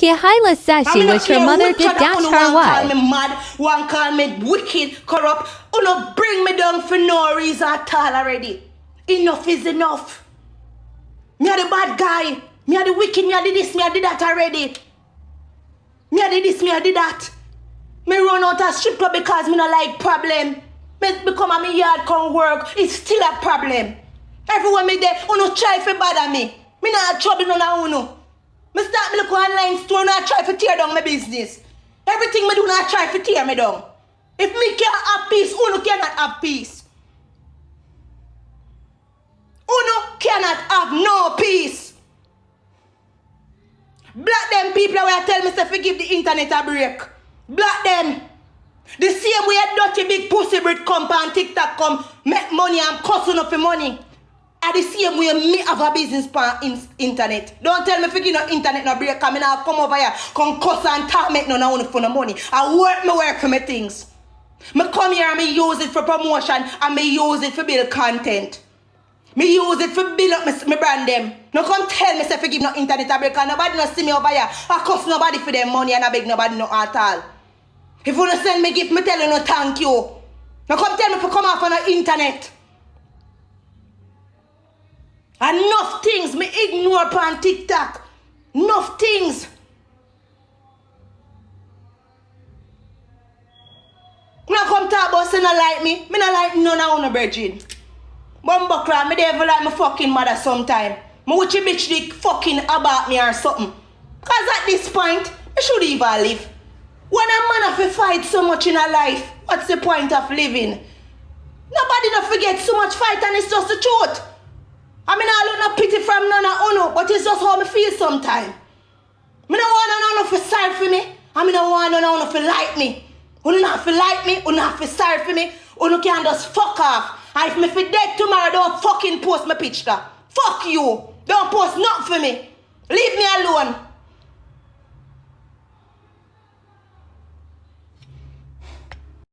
Kyhighlah says she wished her mother to dash her One call way. me mad, one call me wicked, corrupt. Uno bring me down for no reason at all already. Enough is enough. Me are the bad guy. Me are the wicked. Me are the this. Me are the that already. Me are the this. Me are the that. Me run out of strip club because me not like problem. Me become a me yard come work. It's still a problem. Everyone me there, uno try to bother me. Me not trouble none of uno. Me start me look online store, not try to tear down my business. Everything me do not try to tear me down. If me can't have peace, uno cannot have peace. Uno cannot have no peace. Black them people where tell me to forgive the internet a break. Black them. The same way a dirty big pussy breed come and TikTok come make money and cussing up for money. And the same way me have a business on internet. Don't tell me if you no internet no break. I mean I come over here, come cuss and torment no one for no money. I work for my things. Me come here and me use it for promotion and me use it for build content. Me use it for build up my brand them. No come tell me if you give no internet a break and nobody no see me over here. I cuss nobody for them money and I beg nobody no at all. If you no send me gift, me tell you no thank you. No come tell me to come off on the internet. Enough things me ignore on TikTok. Enough things. Now come talk about say not like me. Me not like none of una virgin. Bumbleclad, me never like my fucking mother sometime. Me watch a bitch dick fucking about me or something. Cause at this point, I should even live. When a man have to fight so much in a life, what's the point of living? Nobody don't forget so much fight and it's just the truth. I mean, I don't no pity from none of uno, but it's just how me feel sometimes. Me don't want none of sorry for me. I mean, I want none of like me. Uno not feel like me, uno not feel sorry for me. Uno can just fuck off. And if me feel dead tomorrow, don't fucking post my picture. Fuck you. Don't post nothing for me. Leave me alone.